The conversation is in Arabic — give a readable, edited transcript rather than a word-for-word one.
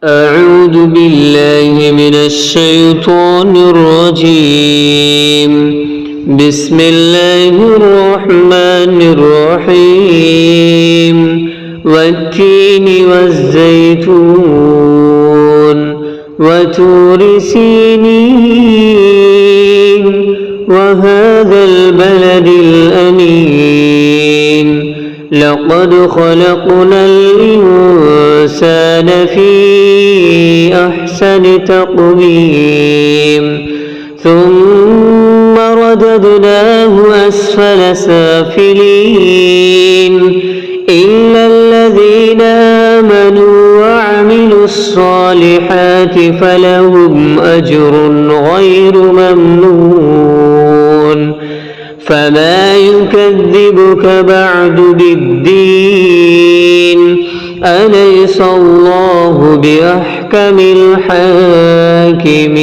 أعوذ بالله من الشيطان الرجيم. بسم الله الرحمن الرحيم. والتين والزيتون وطور سينين وهذا البلد الأمين. لقد خلقنا الإنسان في أحسن تقويم ثم رددناه أسفل سافلين إلا الذين آمنوا وعملوا الصالحات فلهم أجر غير ممنون. فما يكذبك بعد بالدين؟ أليس الله بأحكم الحاكمين؟